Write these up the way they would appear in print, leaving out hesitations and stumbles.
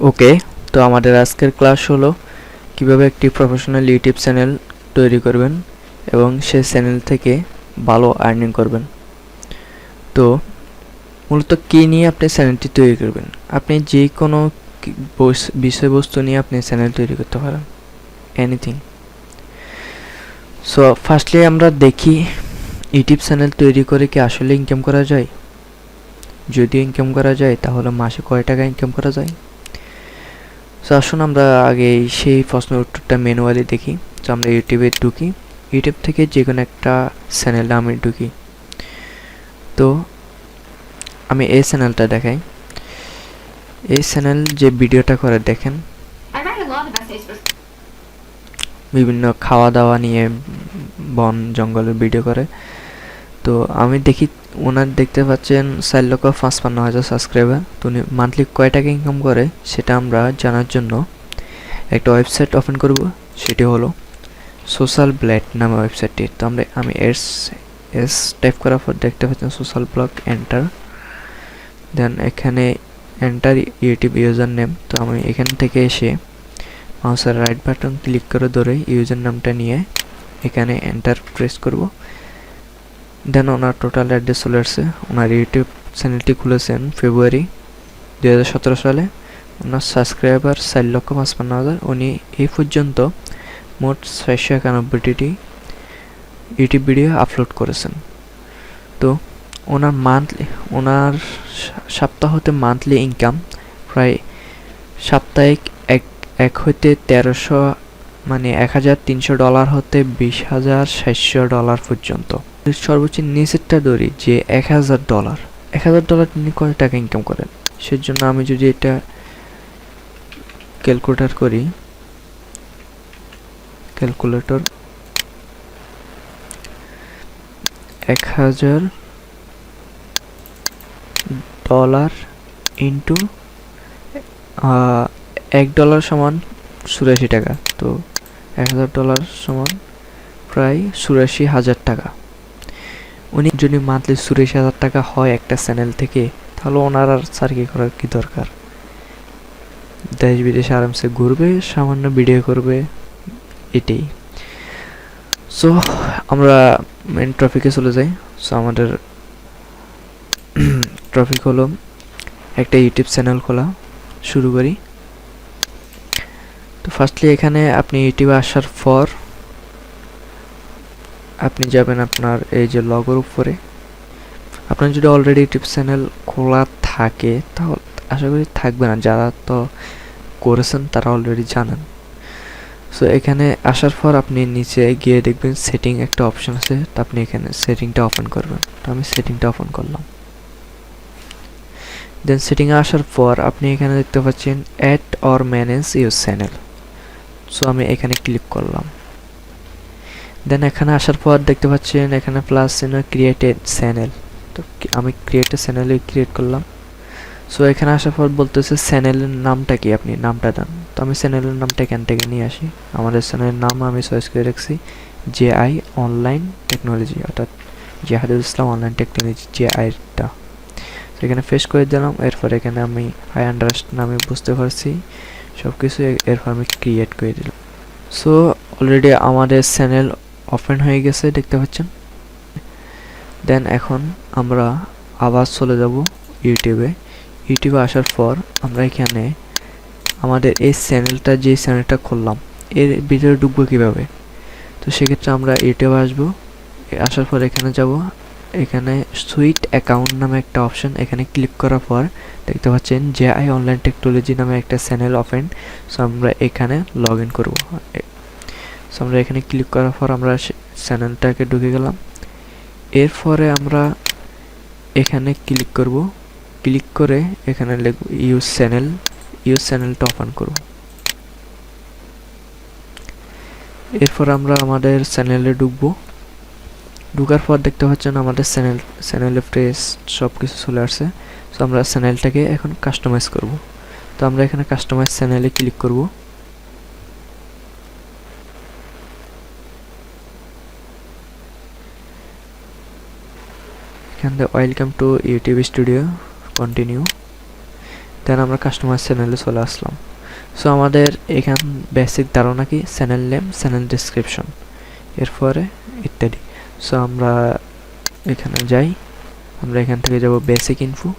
ওকে, তো আমাদের আজকের ক্লাস হলো কিভাবে একটি প্রফেশনাল ইউটিউব চ্যানেল তৈরি করবেন এবং সেই চ্যানেল থেকে ভালো আর্নিং করবেন। তো মূলত কী নিয়ে আপনি চ্যানেলটি তৈরি করবেন? আপনি যে কোনো বিষয়বস্তু নিয়ে আপনি চ্যানেল তৈরি করতে পারেন, এনিথিং। সো ফার্স্টলি আমরা দেখি ইউটিউব চ্যানেল তৈরি করে কি আসলে ইনকাম করা যায়। যদি ইনকাম করা যায় তাহলে মাসে কয় টাকা ইনকাম করা যায়। সো আসুন আমরা আগে সেই প্রশ্নের উত্তরটা ম্যানুয়ালি দেখি। তো আমরা ইউটিউবে ঢুকি, ইউটিউব থেকে যে কোনো একটা চ্যানেলে আমি ঢুকি। তো আমি এই চ্যানেলটা দেখাই। এই চ্যানেল যে ভিডিওটা করে দেখেন, বিভিন্ন খাওয়া দাওয়া নিয়ে বন জঙ্গলের ভিডিও করে। তো আমি দেখি ওনার দেখতে পাচ্ছেন 4,55,000 সাবস্ক্রাইবার। তো উনি মান্থলি কয় টাকা ইনকাম করে সেটা আমরা জানার জন্য একটা ওয়েবসাইট ওপেন করব, সেটি হলো সোশ্যাল ব্লেড নামে ওয়েবসাইটটি। তো আমি এস টাইপ করার পর দেখতে পাচ্ছেন সোশ্যাল ব্লগ, এন্টার। দেন এখানে এন্টার ইউটিউব ইউজার নেম। তো আমি এখান থেকে এসে মাউসের রাইট বাটন ক্লিক করে ধরে ইউজার নামটা নিয়ে এখানে এন্টার প্রেস করব। দেন ওনার টোটাল অ্যাড্রেস চলে আসছে। ওনার ইউটিউব চ্যানেলটি খুলেছেন ফেব্রুয়ারি 2017 সালে। ওনার সাবস্ক্রাইবার 4,55,000। উনি এই পর্যন্ত মোট 691টি ইউটিউব ভিডিও আপলোড করেছেন। তো ওনার সপ্তাহ হতে মান্থলি ইনকাম প্রায় সাপ্তাহিক এক হইতে 1300 মানে $1,300 হতে $20,700 পর্যন্ত। সর্বোচ্চ নিচেরটা ধরি যে $1,000। $1,000 তিনি কত টাকা ইনকাম করেন। সেজন্য আমি যদি এটা ক্যালকুলেটর করি, ক্যালকুলেটর $1,000 ইন্টু $1 সমান 84 টাকা। তো $1,000 সমান প্রায় 84,000 টাকা। উনি যদি মান্থলি 84,000 টাকা হয় একটা চ্যানেল থেকে, তাহলে ওনার আর সার্কি করার কি দরকার। দেশ বিদেশে আরামসে ঘুরবে, সামান্য ভিডিও করবে, এটাই। সো আমরা মেন টপিকে চলে যাই। সো আমাদের টপিক হলো একটা ইউটিউব চ্যানেল খোলা। শুরু করি। তো ফার্স্টলি এখানে আপনি ইউটিউবে আসার পর আপনি যাবেন আপনার এই যে লগোর উপরে। আপনার যদি অলরেডি ইউটিউব চ্যানেল খোলা থাকে তাহলে আশা করি থাকবে না, যারা তো করেছেন তারা অলরেডি জানেন। সো এখানে আসার পর আপনি নিচে গিয়ে দেখবেন সেটিং একটা অপশন আছে। তো আপনি এখানে সেটিংটা ওপেন করবেন। তো আমি সেটিংটা ওপেন করলাম। দেন সেটিংয়ে আসার পর আপনি এখানে দেখতে পাচ্ছেন add or manage your channel. So আমি এখানে ক্লিক করলাম। দেন এখানে আসার পর দেখতে পাচ্ছেন এখানে প্লাস চিহ্ন, ক্রিয়েটেড চ্যানেল। তো আমি ক্রিয়েটেড চ্যানেলে ক্রিয়েট করলাম। সো এখানে আসার পর বলতেছে চ্যানেলের নামটা কি, আপনি নামটা দেন। তো আমি চ্যানেলের নামটা এখান থেকে নিয়ে আসি। আমাদের চ্যানেলের নাম আমি চয়েস করে রাখছি JI অনলাইন টেকনোলজি, অর্থাৎ জিহাদুল ইসলাম অনলাইন টেকনোলজি, JI-টা। তো এখানে ফেস করে দিলাম। এরপর এখানে আমি আই আন্ডারস্ট্যান্ড আমি বুঝতে পারছি সব কিছু। এরপর আমি ক্রিয়েট করে দিলাম। সো অলরেডি আমাদের চ্যানেল ওপেন হয়ে গেছে, দেখতে পাচ্ছেন। দেন এখন আমরা আবার চলে যাব ইউটিউবে। ইউটিউবে আসার পর আমরা এখানে আমাদের এই চ্যানেলটা, যে চ্যানেলটা খুললাম, এর ভিতরে ঢুকবো কীভাবে। তো সেক্ষেত্রে আমরা ইউটিউবে আসবো। আসার পর এখানে যাব, এখানে সুইট অ্যাকাউন্ট নামে একটা অপশন, এখানে ক্লিক করার পর দেখতে পাচ্ছেন JI অনলাইন টেকনোলজি নামে একটা চ্যানেল ওপেন। সো আমরা এখানে লগ ইন করবো। সো আমরা এখানে ক্লিক করার পর আমরা চ্যানেলটাকে ঢুকে গেলাম। এরপরে আমরা এখানে ক্লিক করব। ক্লিক করে এখানে লিখব ইউজ চ্যানেলটা ওপেন করব। এরপর আমরা আমাদের চ্যানেলে ঢুকবো। ঢুকার পর দেখতে পাচ্ছেন আমাদের চ্যানেলে ফ্রেশ সব কিছু চলে আসছে। সো আমরা চ্যানেলটাকে এখন কাস্টমাইজ করব। তো আমরা এখানে কাস্টমাইজ চ্যানেলে ক্লিক করব। এখান থেকে welcome to YouTube studio, continue. Then আমরা কাস্টমার চ্যানেলে চলে আসলাম। সো আমাদের এখান বেসিক ধারণা কি, চ্যানেল নেম, চ্যানেল ডেসক্রিপশন, এরপরে ইত্যাদি। সো আমরা এখানে যাই, আমরা এখান থেকে যাব বেসিক ইনফো।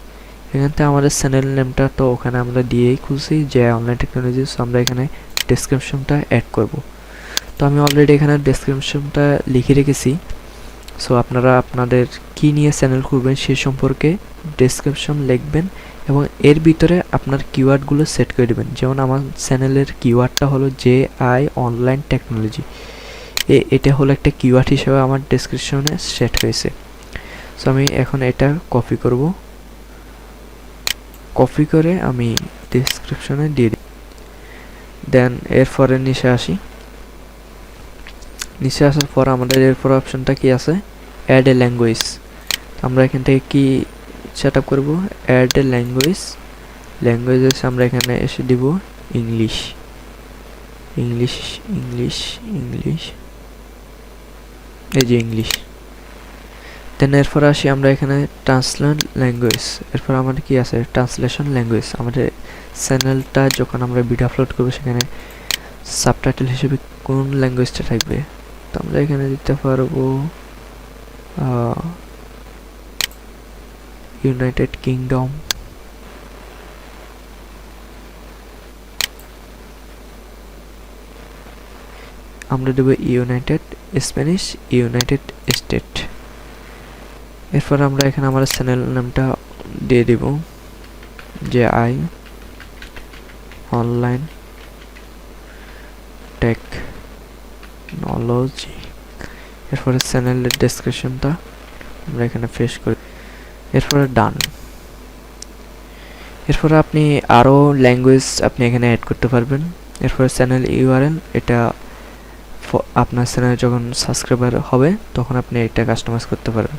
এখান থেকে আমাদের চ্যানেল নেমটা তো ওখানে আমরা দিয়েই খুঁজছি যে অনলাইন টেকনোলজি। সো আমরা এখানে ডেসক্রিপশনটা অ্যাড করব। তো আমি অলরেডি এখানে ডেসক্রিপশনটা লিখে রেখেছি। সো আপনারা আপনাদের কি নিয়ে চ্যানেল খুলবেন সে সম্পর্কে ডেসক্রিপশন লিখবেন এবং এর ভিতরে আপনার কিওয়ার্ডগুলো সেট করে দেবেন। যেমন আমার চ্যানেলের কিওয়ার্ডটা হলো JI অনলাইন টেকনোলজি, এটা হলো একটা কিওয়ার্ড হিসেবে আমার ডেসক্রিপশনে সেট হয়েছে। সো আমি এখন এটা কপি করব, কপি করে আমি ডেসক্রিপশনে দিয়ে দিই। দেন এরপরে নিচে আসি, নিচে আসার পর আমাদের এরপর অপশনটা কি আছে, অ্যাড এ ল্যাঙ্গুয়েজ। আমরা এখান থেকে কি সেট আপ করবো, অ্যাড এ ল্যাঙ্গুয়েজ। ল্যাঙ্গুয়েজেস আমরা এখানে এসে দিব ইংলিশ, ইংলিশ, ইংলিশ, ইংলিশ, এই যে ইংলিশ। দেন এরপর আসি আমরা এখানে ট্রান্সলেট ল্যাঙ্গুয়েজ। এরপর আমাদের কি আছে, ট্রান্সলেশন ল্যাঙ্গুয়েজ। আমাদের চ্যানেলটা যখন আমরা ভিডিও আপলোড করবো সেখানে সাবটাইটেল হিসেবে কোন ল্যাঙ্গুয়েজটা থাকবে, তো আমরা এখানে দিতে পারবো ইউনাইটেড কিংডম, আমরা দেবো ইউনাইটেড স্প্যানিশ, ইউনাইটেড স্টেট। এরপর আমরা এখানে আমাদের চ্যানেল নামটা দিয়ে দেব JI অনলাইন টেকনোলজি। এরপরে চ্যানেলের ডেসক্রিপশনটা আমরা এখানে পেস্ট করি, এরপরে ডান। এরপরে আপনি আরও ল্যাঙ্গুয়েজ আপনি এখানে অ্যাড করতে পারবেন। এরপরে চ্যানেল URL, এটা আপনার চ্যানেলে যখন সাবস্ক্রাইবার হবে তখন আপনি এটা কাস্টমাইজ করতে পারবেন।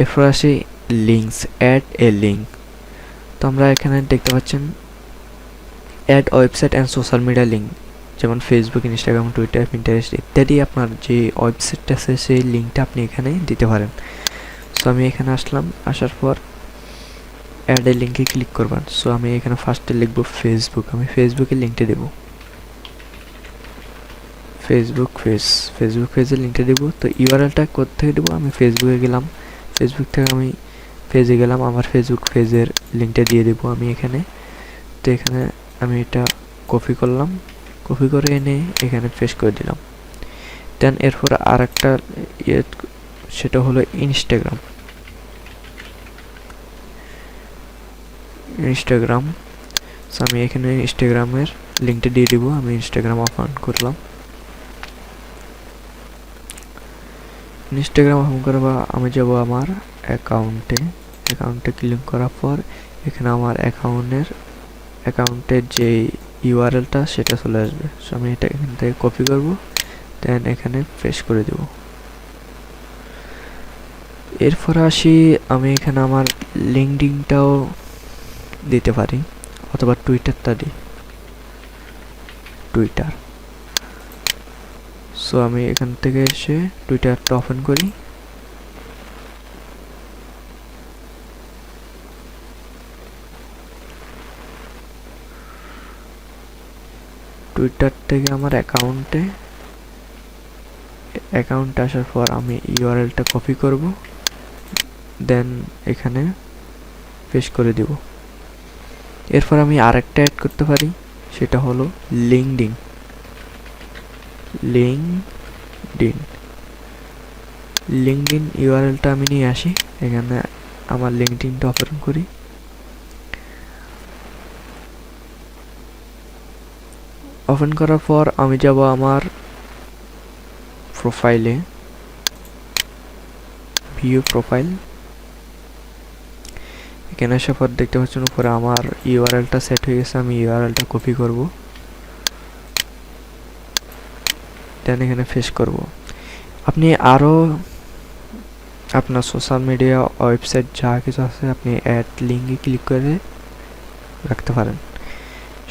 এরপর আসি লিঙ্কস, অ্যাড এ লিঙ্ক। তো আমরা এখানে দেখতে পাচ্ছেন add website and social media link, যেমন ফেসবুক, ইনস্টাগ্রাম, টুইটার, পিন্টারেস্ট ইত্যাদি। আপনার যে ওয়েবসাইটটা আছে সেই লিঙ্কটা আপনি এখানে দিতে পারেন। সো আমি এখানে আসলাম, আসার পর অ্যাড এ লিঙ্কে ক্লিক করবেন। সো আমি এখানে ফার্স্টে লিখব ফেসবুক, আমি ফেসবুকের লিঙ্কটা দেব, ফেসবুক পেজের লিঙ্কটা দেবো। তো ইউআরএলটা কোত্থেকে দেবো, আমি ফেসবুকে গেলাম, ফেসবুক থেকে আমি পেজে গেলাম, আমার ফেসবুক পেজের লিঙ্কটা দিয়ে দেবো আমি এখানে। তো এখানে আমি এটা কপি করলাম, কপি করে এনে এখানে পেস্ট করে দিলাম। দেন এরপর আর একটা সেটা হলো ইনস্টাগ্রাম, সো আমি এখানে ইনস্টাগ্রামের লিঙ্কটা দিয়ে দিব। আমি ইনস্টাগ্রাম ওপেন করলাম, ইনস্টাগ্রাম ওপেন করবা, আমি যাব আমার অ্যাকাউন্টে ক্লিক করার পর এখানে আমার অ্যাকাউন্টের যে ইউআরএলটা সেটা চলে আসবে। সো আমি এটা এখান থেকে কপি করব, দেন এখানে পেস্ট করে দেব। এরপর আসি, আমি এখানে আমার লিঙ্কডিনটাও দিতে পারি অথবা টুইটারটা দিই, টুইটার। সো আমি এখান থেকে এসে টুইটারটা ওপেন করি, টুইটার থেকে আমার অ্যাকাউন্টে আসার পর আমি ইউআরএলটা কপি করব, দেন এখানে পেস্ট করে দিব। এরপর আমি আরেকটা অ্যাড করতে পারি, সেটা হলো লিঙ্কডিন। ইউআরএলটা আমি নিয়ে আসি, এখানে আমার লিঙ্কডিনটা ওপেন করি, ওপেন করার পর আমি যাব আমার প্রোফাইলে, ভিউ প্রোফাইল। এখানে আসার পর দেখতে পাচ্ছেন উপরে আমার ইউআরএলটা সেট হয়ে গেছে, আমি ইউআরএলটা কপি করব, দেন এখানে পেস্ট করব। আপনি আরও আপনার সোশ্যাল মিডিয়া, ওয়েবসাইট যা কিছু আছে আপনি অ্যাড লিঙ্কে ক্লিক করে রাখতে পারেন।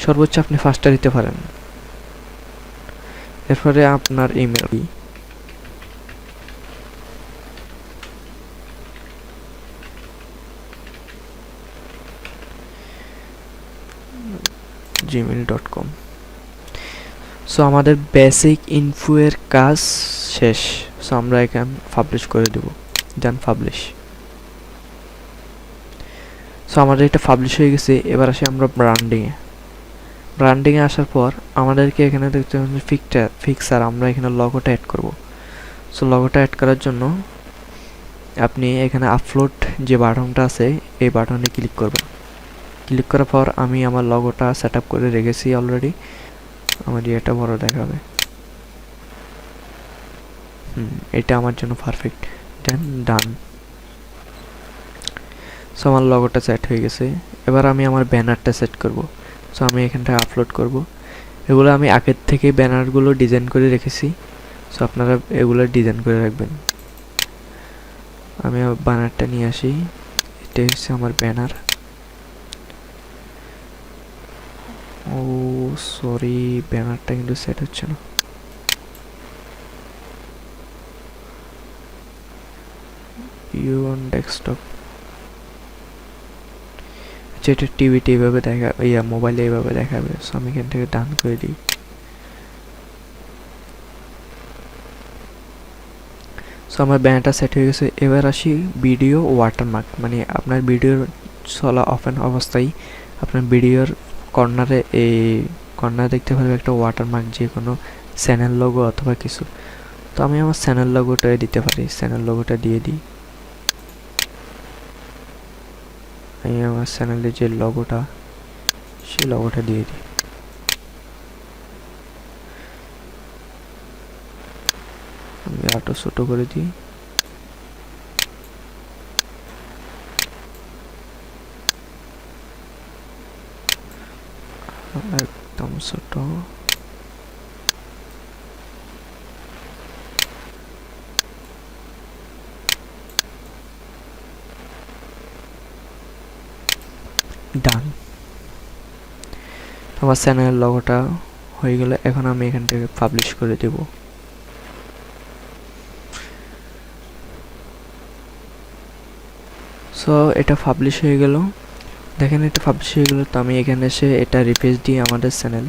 সর্বোচ্চ আপনি 5টা দিতে পারেন। এরপরে আপনার ইমেল, gmail.com। সো আমাদের বেসিক ইনফো এর কাজ শেষ। সো আমরা এখান পাবলিশ করে দেব, দেন পাবলিশ। সো আমাদের এটা পাবলিশ হয়ে গেছে। এবার আসি আমরা ব্র্যান্ডিংয়ে। ব্র্যান্ডিংয়ে আসার পর আমাদেরকে এখানে দেখতে হবে ফিক্সার, আমরা এখানে লগোটা অ্যাড করব। সো লগোটা অ্যাড করার জন্য আপনি এখানে আপলোড যে বাটনটা আছে এই বাটনে ক্লিক করবেন। ক্লিক করার পর আমি আমার লগোটা সেট আপ করে রেখেছি অলরেডি। আমার এটা বড় দেখাবে, এটা আমার জন্য পারফেক্ট। দেন ডান। সো আমার লগোটা সেট হয়ে গেছে। এবার আমি আমার ব্যানারটা সেট করব। সো আমি এখানটা আপলোড করব। এগুলো আমি আগের থেকে ব্যানারগুলো ডিজাইন করে রেখেছি। সো আপনারা এগুলো ডিজাইন করে রাখবেন। আমি ব্যানারটা নিয়ে আসি। এটা হচ্ছে আমার ব্যানার। ও সরি, ব্যানারটা কিন্তু সেট হচ্ছে না। You on desktop. যেটা টিভিতে এইভাবে দেখা, মোবাইলে এইভাবে দেখাবে। সো আমি এখান থেকে ডান করে দিই। সো আমার ব্যানারটা সেট হয়ে গেছে। এবার আসি ভিডিও ওয়াটারমার্ক, মানে আপনার ভিডিওর চলা ওপেন অবস্থায় আপনার ভিডিওর কর্নারে দেখতে পারবে একটা ওয়াটারমার্ক, যে কোনো চ্যানেল লোগো অথবা কিছু। তো আমি আমার চ্যানেল লোগোটাই দিতে পারি। চ্যানেল লোগোটা দিয়ে দিই। আমি আমার চ্যানেলের যে লোগোটা, সেই লোগোটা দিয়ে দিই। আমি আরো ছোট করে দিই। একদম ছোট। ডান। আমার চ্যানেলের লোগোটা হয়ে গেলে এখন আমি এখান থেকে পাবলিশ করে দেব। সো এটা পাবলিশ হয়ে গেল। দেখেন এটা পাবলিশ হয়ে গেল। তো আমি এখানে এসে এটা রিফ্রেশ দিই আমাদের চ্যানেল।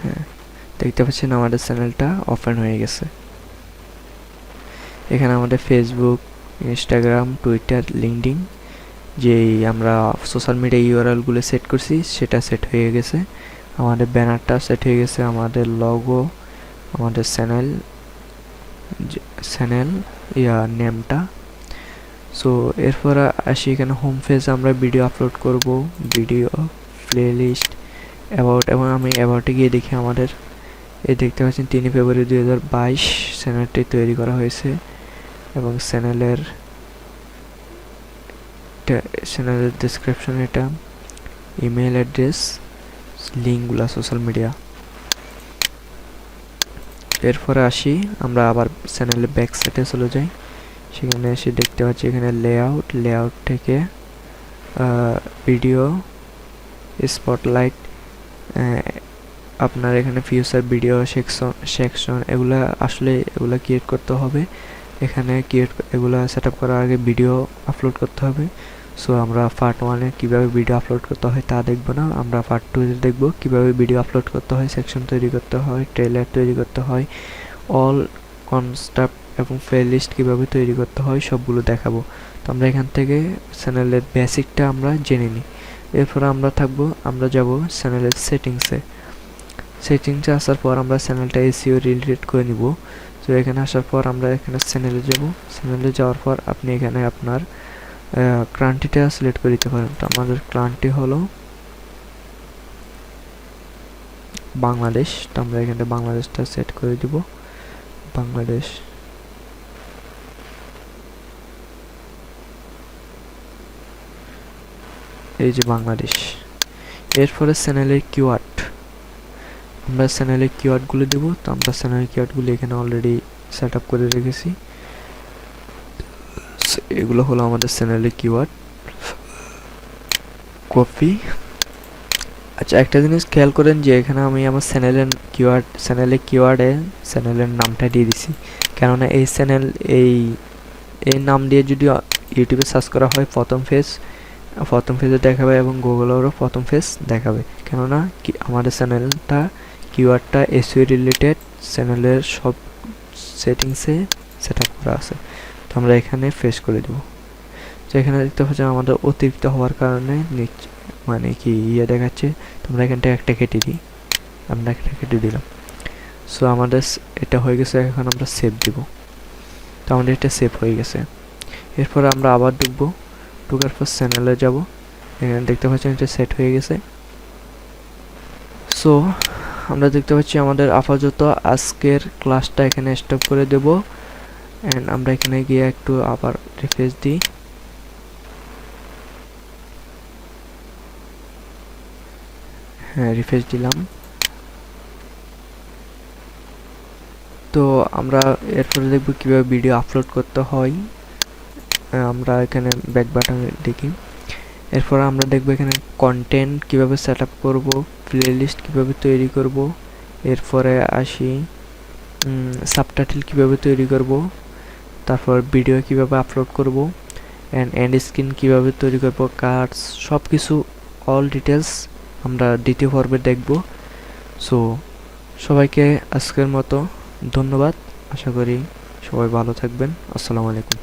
হ্যাঁ, দেখতে পাচ্ছেন আমাদের চ্যানেলটা ওপেন হয়ে গেছে। এখানে আমাদের ফেসবুক, ইনস্টাগ্রাম, টুইটার, লিঙ্কডইন, যেই আমরা সোশ্যাল মিডিয়া ইউআরএলগুলো সেট করছি সেটা সেট হয়ে গেছে। আমাদের ব্যানারটা সেট হয়ে গেছে, আমাদের লোগো, আমাদের চ্যানেল নেমটা। সো এরপর আসি এখানে হোম পেজ, আমরা ভিডিও আপলোড করব, ভিডিও প্লেলিস্ট, অ্যাবাউট, এবং আমি অ্যাবাউটে গিয়ে দেখি আমাদের এই দেখতে পাচ্ছেন 3 ফেব্রুয়ারি 2022 চ্যানেলটি তৈরি করা হয়েছে। এবং চ্যানেলের ডেসক্রিপশন, এটা ইমেল অ্যাড্রেস, লিঙ্কগুলো সোশ্যাল মিডিয়া। এরপরে আসি আমরা আবার চ্যানেলের ব্যাক সাইডে চলে যাই। সেখানে এসে দেখতে পাচ্ছি এখানে লেআউট থেকে ভিডিও স্পটলাইট, আপনার এখানে ফিউচার ভিডিও সেকশন এগুলা আসলে এগুলা ক্রিয়েট করতে হবে। এখানে এগুলা সেট আপ করার আগে ভিডিও আপলোড করতে হবে। সো আমরা পার্ট 1-এ কীভাবে ভিডিও আপলোড করতে হয় তা দেখব না, আমরা পার্ট 2-এ দেখব কীভাবে ভিডিও আপলোড করতে হয়, সেকশন তৈরি করতে হয়, ট্রেলার তৈরি করতে হয়, অল কনস্ট্রাক্ট এবং প্লেলিস্ট কীভাবে তৈরি করতে হয় সবগুলো দেখাবো। তো আমরা এখান থেকে চ্যানেলের বেসিকটা আমরা জেনে নিই। এরপর আমরা যাব চ্যানেলের সেটিংসে আসার পর আমরা চ্যানেলটা এসইও রিলেটেড করে নিব। তো এখানে আসার পর আমরা এখানে চ্যানেলে যাব। চ্যানেলে যাওয়ার পর আপনি এখানে আপনার কান্ট্রিটা সিলেক্ট করে দিতে পারেন। তো আমাদের কান্ট্রি হলো বাংলাদেশ। তো আমরা এখানে বাংলাদেশটা সেট করে দিব। বাংলাদেশ। এই যে বাংলাদেশ। এরপরে চ্যানেলের কিওয়ার্ড, আমরা চ্যানেলের কিওয়ার্ডগুলো দেব। তো আমরা চ্যানেলের কিওয়ার্ডগুলো এখানে অলরেডি সেট আপ করে রেখেছি। এগুলো হলো আমাদের চ্যানেলের কিওয়ার্ড। কপি। আচ্ছা, একটা জিনিস খেয়াল করেন যে এখানে আমি আমার চ্যানেলের কিওয়ার্ডে চ্যানেলের নামটা দিয়ে দিছি, কেননা এই নাম দিয়ে যদি ইউটিউবে সার্চ করা হয় প্রথম পেজ প্রথম পেজে দেখাবে এবং গুগলেরও প্রথম পেজ দেখাবে, কেননা কি আমাদের চ্যানেলটা কিওয়ার্ডটা এসইও রিলেটেড চ্যানেলের সব সেটিংসে সেট আপ করা আছে। তো আমরা এখানে পেজ করে দেবো। তো এখানে দেখতে পাচ্ছেন আমাদের অতিরিক্ত হওয়ার কারণে মানে কি দেখাচ্ছে। তোমরা এখানটা একটা কেটে দিই, আমরা একটা কেটে দিলাম। সো আমাদের এটা হয়ে গেছে, এখন আমরা সেভ দিব। তো আমাদের এটা সেভ হয়ে গেছে। এরপর আমরা আবার ঢুকবো, ঢুকার পর চ্যানেলে যাব। এখানে দেখতে পাচ্ছেন এটা সেট হয়ে গেছে। সো আমরা দেখতে পাচ্ছি আমাদের আপাতত আজকের ক্লাসটা এখানে স্টপ করে দেব। এন্ড আমরা এখানে গিয়ে একটু আবার রিফ্রেশ দিই। হ্যাঁ, রিফ্রেশ দিলাম। তো আমরা এরপরে দেখব কিভাবে ভিডিও আপলোড করতে হয়। আমরা এখানে ব্যাক বাটনে দেখি। এরপর আমরা দেখব এখানে কন্টেন্ট কিভাবে সেট আপ করবো, প্লেলিস্ট কিভাবে তৈরি করব। এরপরে আসি সাবটাইটেল কিভাবে তৈরি করব, তারপর ভিডিও কিভাবে আপলোড করব, এন্ড স্ক্রিন কিভাবে তৈরি করব, কার্ডস সব কিছু অল ডিটেলস আমরা দ্বিতীয় পর্বে দেখব। সো সবাইকে আজকের মতো ধন্যবাদ। আশা করি সবাই ভালো থাকবেন। আসসালামু আলাইকুম।